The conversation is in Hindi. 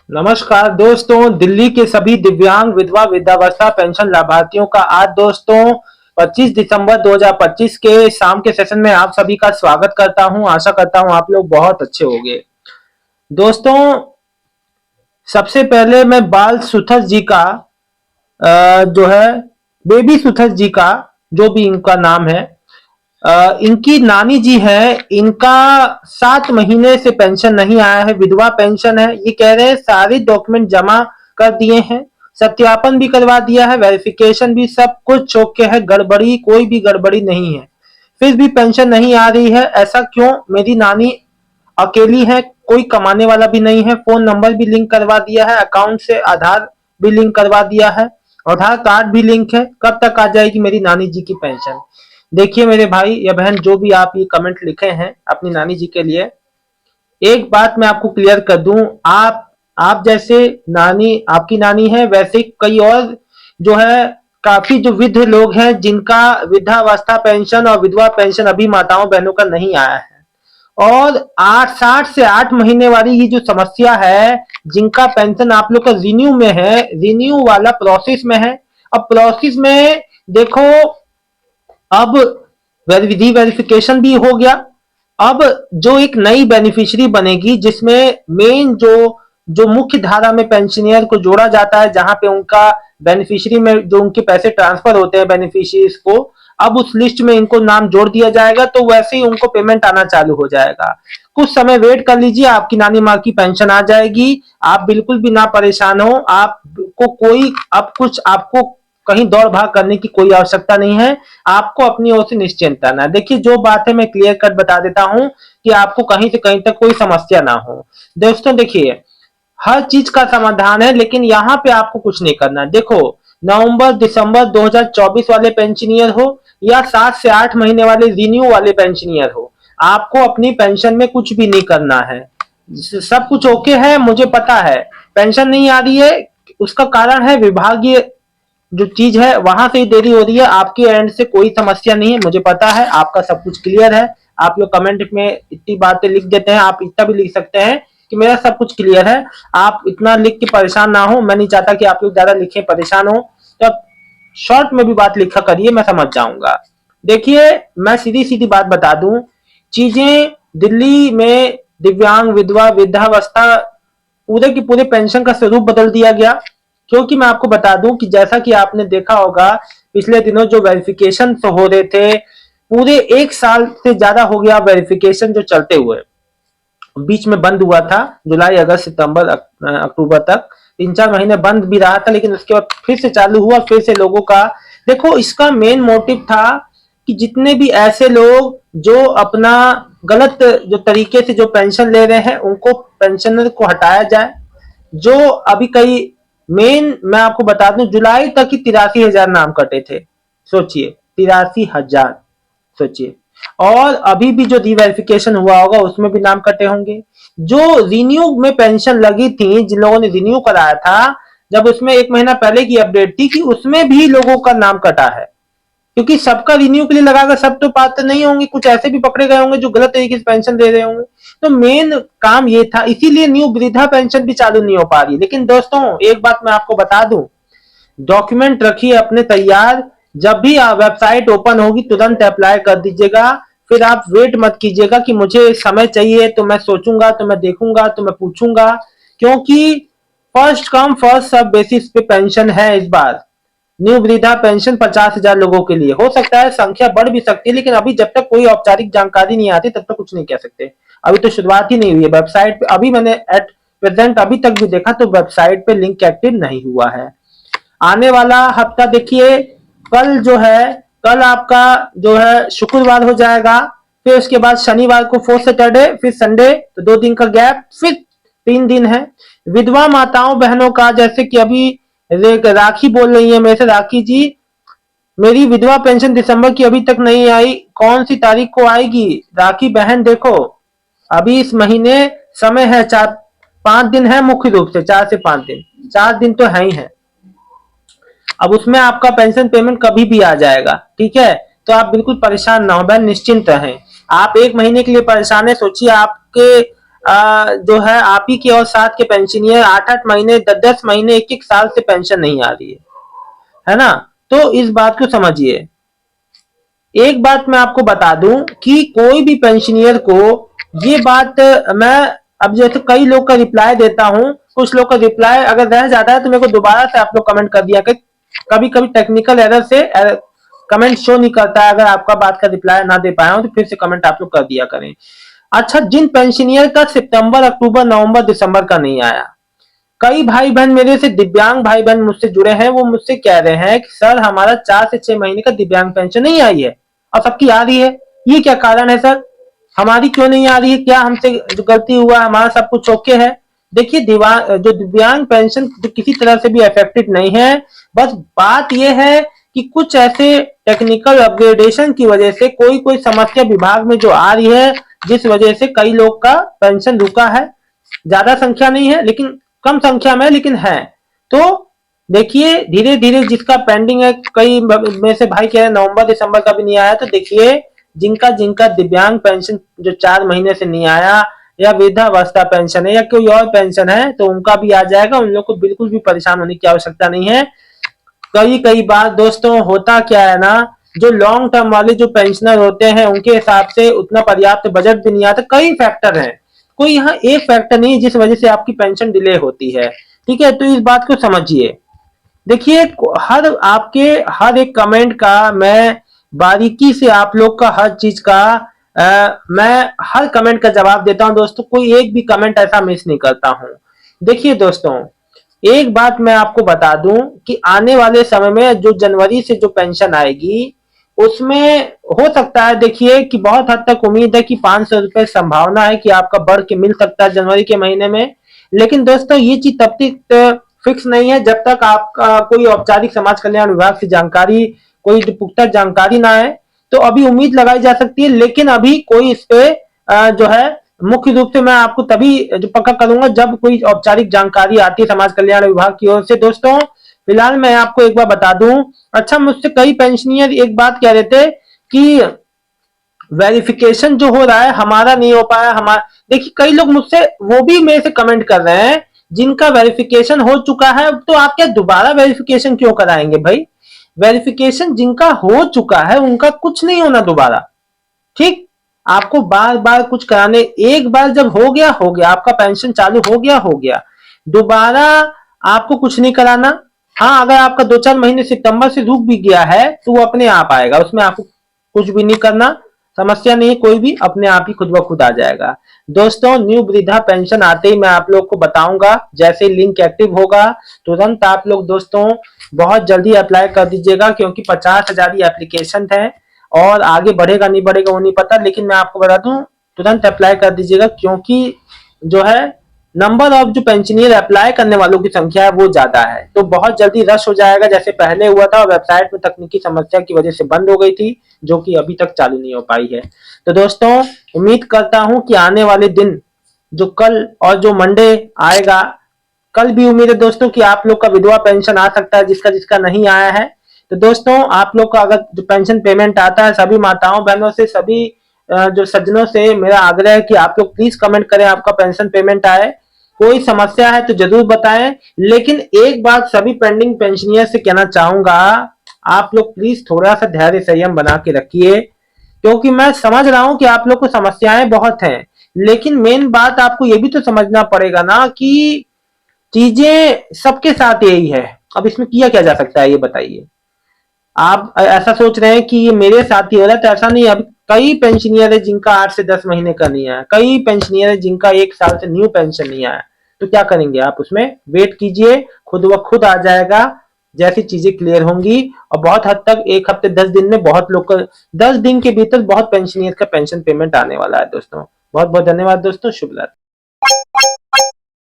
नमस्कार दोस्तों, दिल्ली के सभी दिव्यांग विधवा वृद्धावस्था पेंशन लाभार्थियों का आज दोस्तों 25 दिसंबर 2025 के शाम के सेशन में आप सभी का स्वागत करता हूं। आशा करता हूं आप लोग बहुत अच्छे होंगे। दोस्तों, सबसे पहले मैं बाल सुथर जी का जो है बेबी सुथर जी का जो भी इनका नाम है, इनकी नानी जी है, इनका 7 महीने से पेंशन नहीं आया है, विधवा पेंशन है। ये कह रहे हैं सारे डॉक्यूमेंट जमा कर दिए हैं, सत्यापन भी करवा दिया है, वेरिफिकेशन भी, सब कुछ ओके है, गड़बड़ी कोई भी गड़बड़ी नहीं है, फिर भी पेंशन नहीं आ रही है। ऐसा क्यों? मेरी नानी अकेली है, कोई कमाने वाला भी नहीं है, फोन नंबर भी लिंक करवा दिया है, अकाउंट से आधार भी लिंक करवा दिया है, आधार कार्ड भी लिंक है। कब तक आ जाएगी मेरी नानी जी की पेंशन? देखिए मेरे भाई या बहन, जो भी आप ये कमेंट लिखे हैं अपनी नानी जी के लिए, एक बात मैं आपको क्लियर कर दूं। आप जैसे नानी, आपकी नानी है, वैसे कई और जो है काफी जो वृद्ध लोग हैं जिनका वृद्धावस्था पेंशन और विधवा पेंशन अभी माताओं बहनों का नहीं आया है। और 8 60 से 8 महीने वाली ये जो समस्या है, जिनका पेंशन आप लोग का रिन्यू में है, रिन्यू वाला प्रोसेस में है। अब प्रोसेस में देखो, अब विधि वेरिफिकेशन भी हो गया। अब जो एक नई बेनिफिशियरी बनेगी, जिसमें मेन जो जो मुख्य धारा में पेंशनियर को जोड़ा जाता है, जहां पे उनका बेनिफिशियरी में जो उनके पैसे ट्रांसफर होते हैं बेनिफिशियरीज को, अब उस लिस्ट में इनको नाम जोड़ दिया जाएगा, तो वैसे ही उनको पेमेंट आना चालू हो जाएगा। कुछ समय वेट कर लीजिए, आपकी नानी माँ की पेंशन आ जाएगी। आप बिल्कुल भी ना परेशान हो, आपको कोई अब कुछ आपको कहीं दौड़ भाग करने की कोई आवश्यकता नहीं है। आपको अपनी ओर से निश्चिंत रहना। देखिए, जो बात है मैं क्लियर कट बता देता हूं कि आपको कहीं से कहीं तक कोई समस्या ना हो। दोस्तों देखिए, हर चीज का समाधान है, लेकिन यहाँ पे आपको कुछ नहीं करना। देखो, नवंबर दिसंबर 2024 वाले पेंशनियर हो या 7 से 8 महीने वाले रिन्यू वाले पेंशनियर हो, आपको अपनी पेंशन में कुछ भी नहीं करना है। सब कुछ ओके है, मुझे पता है। पेंशन नहीं आ रही है, उसका कारण है विभागीय जो चीज है, वहां से ही देरी हो रही है। आपके एंड से कोई समस्या नहीं है, मुझे पता है, आपका सब कुछ क्लियर है। आप लोग कमेंट में इतनी बातें लिख देते हैं, आप इतना भी लिख सकते हैं कि मेरा सब कुछ क्लियर है। आप इतना लिख के परेशान ना हो, मैं नहीं चाहता कि आप लोग ज्यादा लिखे परेशान हो, तो आप शॉर्ट में भी बात लिखा करिए, मैं समझ जाऊंगा। देखिए, मैं सीधी सीधी बात बता दूं, चीजें दिल्ली में दिव्यांग विधवा वृद्धावस्था पूरे की पूरे पेंशन का स्वरूप बदल दिया गया। क्योंकि मैं आपको बता दूं कि जैसा कि आपने देखा होगा, पिछले दिनों जो वेरिफिकेशन हो रहे थे, पूरे 1 साल से ज्यादा हो गया वेरिफिकेशन जो चलते हुए, बीच में बंद हुआ था, जुलाई अगस्त सितंबर अक्टूबर तक 3 4 महीने बंद भी रहा था, लेकिन उसके बाद फिर से चालू हुआ, फिर से लोगों का। देखो, इसका मेन मोटिव था कि जितने भी ऐसे लोग जो अपना गलत जो तरीके से जो पेंशन ले रहे हैं, उनको पेंशनर को हटाया जाए। जो अभी कई मेन मैं आपको बता दूं, जुलाई तक ही 83,000 नाम कटे थे। सोचिए, 83,000, सोचिए। और अभी भी जो रीवेरिफिकेशन हुआ होगा उसमें भी नाम कटे होंगे। जो रिन्यू में पेंशन लगी थी, जिन लोगों ने रिन्यू कराया था, जब उसमें 1 महीना पहले की अपडेट थी कि उसमें भी लोगों का नाम कटा है। क्योंकि सबका रिन्यू के लिए लगाकर सब तो पात्र नहीं होंगे, कुछ ऐसे भी पकड़े गए होंगे जो गलत तरीके से पेंशन दे रहे होंगे। तो मेन काम ये था, इसीलिए न्यू वृद्धा पेंशन भी चालू नहीं हो पा रही। लेकिन दोस्तों, एक बात मैं आपको बता दूं, डॉक्यूमेंट रखिए अपने तैयार। जब भी वेबसाइट ओपन होगी तुरंत अप्लाई कर दीजिएगा। फिर आप वेट मत कीजिएगा कि मुझे समय चाहिए, तो मैं सोचूंगा, तो मैं देखूंगा, तो मैं पूछूंगा। क्योंकि first come first serve basis पे पेंशन है इस बार। न्यू वृद्धा पेंशन 50,000 लोगों के लिए हो सकता है, संख्या बढ़ भी सकती है, लेकिन अभी जब तक कोई औपचारिक जानकारी नहीं आती तब तक कुछ नहीं कह सकते। अभी तो शुरुआत ही नहीं हुई है। वेबसाइट पे अभी मैंने एट प्रेजेंट अभी तक भी देखा तो वेबसाइट पे लिंक एक्टिव नहीं हुआ है। आने वाला हफ्ता देखिए, कल जो है, कल आपका जो है शुक्रवार हो जाएगा, फिर उसके बाद शनिवार को फोर्थ सैटरडे, फिर संडे, तो 2 दिन का गैप, फिर 3 दिन है। विधवा माताओं बहनों का, जैसे कि अभी राखी बोल रही है मेरे से, राखी जी, मेरी विधवा पेंशन दिसंबर की अभी तक नहीं आई, कौन सी तारीख को आएगी? राखी बहन देखो, अभी इस महीने समय है, 4 5 दिन है, मुख्य रूप से 4 से 5 दिन, 4 दिन तो है ही है। अब उसमें आपका पेंशन पेमेंट कभी भी आ जाएगा, ठीक है? तो आप बिल्कुल परेशान ना हो बहन, निश्चिंत रहें। आप 1 महीने के लिए परेशान है, सोचिए आपके जो है आप ही के और साथ के पेंशनियर 8-8 महीने 10-10 महीने 1-1 साल से पेंशन नहीं आ रही है ना। तो इस बात को समझिए। एक बात मैं आपको बता दूं कि कोई भी पेंशनियर को ये बात मैं अब जैसे कई लोग का रिप्लाई देता हूं, कुछ लोग का रिप्लाई अगर रह जाता है तो मेरे को दोबारा से आप लोग कमेंट कर दिया कि कभी कभी टेक्निकल एरर से कमेंट शो नहीं करता है। अगर आपका बात का रिप्लाई ना दे पाया हो तो फिर से कमेंट आप लोग कर दिया करें। अच्छा, जिन पेंशनियर का सितंबर, अक्टूबर, नवंबर, दिसंबर का नहीं आया, कई भाई बहन मेरे से दिव्यांग भाई बहन मुझसे जुड़े हैं, वो मुझसे कह रहे हैं कि सर हमारा 4 से 6 महीने का दिव्यांग पेंशन नहीं आई है और सबकी आ रही है, ये क्या कारण है सर, हमारी क्यों नहीं आ रही है, क्या हमसे जो गलती हुआ, हमारा सब कुछ ओके है। देखिए जो दिव्यांग पेंशन जो किसी तरह से भी अफेक्टेड नहीं है, बस बात यह है कि कुछ ऐसे टेक्निकल अपग्रेडेशन की वजह से कोई कोई समस्या विभाग में जो आ रही है, जिस वजह से कई लोग का पेंशन रुका है। ज्यादा संख्या नहीं है लेकिन कम संख्या में, लेकिन है। तो देखिए धीरे धीरे जिसका पेंडिंग है, कई में से भाई कह रहे हैं नवंबर दिसंबर का भी नहीं आया, तो देखिए जिनका जिनका दिव्यांग पेंशन जो 4 महीने से नहीं आया, या वृद्धावस्था पेंशन है या कोई और पेंशन है, तो उनका भी आ जाएगा। उन लोग को बिल्कुल भी परेशान होने की आवश्यकता नहीं है। कई कई बार दोस्तों होता क्या है ना, जो लॉन्ग टर्म वाले जो पेंशनर होते हैं उनके हिसाब से उतना पर्याप्त बजट भी नहीं आता। कई फैक्टर हैं, कोई यहाँ एक फैक्टर नहीं जिस वजह से आपकी पेंशन डिले होती है। ठीक है, तो इस बात को समझिए। देखिए हर एक कमेंट का मैं बारीकी से आप लोग का हर चीज का मैं हर कमेंट का जवाब देता हूं दोस्तों, कोई एक भी कमेंट ऐसा मिस नहीं करता हूं। देखिए दोस्तों, एक बात मैं आपको बता दूं कि आने वाले समय में जो जनवरी से जो पेंशन आएगी उसमें हो सकता है, देखिए कि बहुत हद तक उम्मीद है कि 500 रुपए संभावना है कि आपका बढ़ के मिल सकता है जनवरी के महीने में। लेकिन दोस्तों ये चीज तब तक फिक्स नहीं है जब तक आपका कोई औपचारिक समाज कल्याण विभाग से जानकारी, कोई पुख्ता जानकारी ना है। तो अभी उम्मीद लगाई जा सकती है, लेकिन अभी कोई इस पे जो है मुख्य रूप से मैं आपको तभी जो पक्का करूंगा जब कोई औपचारिक जानकारी आती है समाज कल्याण विभाग की ओर से। दोस्तों फिलहाल मैं आपको एक बार बता दूं, अच्छा मुझसे कई पेंशनियर एक बात कह रहे थे कि वेरिफिकेशन जो हो रहा है हमारा नहीं हो पाया। हमारा देखिए कई लोग मुझसे वो भी मेरे से कमेंट कर रहे हैं जिनका वेरिफिकेशन हो चुका है, तो आप क्या दोबारा वेरिफिकेशन क्यों कराएंगे भाई। वेरिफिकेशन जिनका हो चुका है उनका कुछ नहीं होना दोबारा। ठीक, आपको बार बार कुछ कराने, एक बार जब हो गया आपका पेंशन चालू हो गया, दोबारा आपको कुछ नहीं कराना। हाँ, अगर आपका 2-4 महीने सितंबर से रुक भी गया है तो वो अपने आप आएगा, उसमें आपको कुछ भी नहीं करना, समस्या नहीं, कोई भी अपने आप ही खुद ब खुद आ जाएगा। दोस्तों न्यू वृद्धा पेंशन आते ही मैं आप लोग को बताऊंगा, जैसे लिंक एक्टिव होगा तुरंत आप लोग दोस्तों बहुत जल्दी अप्लाई कर दीजिएगा, क्योंकि 50,000 ही एप्लीकेशन है और आगे बढ़ेगा नहीं बढ़ेगा वो नहीं पता। लेकिन मैं आपको बता दूं तुरंत अप्लाई कर दीजिएगा, क्योंकि जो है नंबर ऑफ जो पेंशनियर अप्लाई करने वालों की संख्या है वो ज्यादा है, तो बहुत जल्दी रश हो जाएगा जैसे पहले हुआ था। वेबसाइट में तकनीकी समस्या की वजह से बंद हो गई थी, जो कि अभी तक चालू नहीं हो पाई है। तो दोस्तों उम्मीद करता हूं कि आने वाले दिन जो कल और जो मंडे आएगा, कल भी उम्मीद है दोस्तों कि आप लोग का विधवा पेंशन आ सकता है, जिसका जिसका नहीं आया है। तो दोस्तों आप लोग का अगर जो पेंशन पेमेंट आता है, सभी माताओं बहनों से, सभी जो सज्जनों से मेरा आग्रह है कि आप लोग प्लीज कमेंट करें आपका पेंशन पेमेंट आए। कोई समस्या है तो जरूर बताएं। लेकिन एक बात सभी पेंडिंग पेंशनियर से कहना चाहूंगा, आप लोग प्लीज थोड़ा सा धैर्य संयम बना के रखिए, क्योंकि मैं समझ रहा हूं कि आप लोग को समस्याएं बहुत हैं, लेकिन मेन बात आपको ये भी तो समझना पड़ेगा ना कि चीजें सबके साथ यही है। अब इसमें किया क्या जा सकता है ये बताइए। आप ऐसा सोच रहे हैं कि ये मेरे साथ ही हो रहा है, तो ऐसा नहीं है। अब कई पेंशनियर है जिनका 8 से 10 महीने का नहीं आया, कई पेंशनियर है जिनका 1 साल से न्यू पेंशन नहीं आया। तो क्या करेंगे आप, उसमें वेट कीजिए, खुद व खुद आ जाएगा जैसी चीजें क्लियर होंगी। और बहुत हद तक 1 हफ्ते 10 दिन में बहुत लोग का 10 दिन के भीतर बहुत पेंशनियर का पेंशन पेमेंट आने वाला है दोस्तों। बहुत बहुत धन्यवाद दोस्तों, शुभ रात्रि।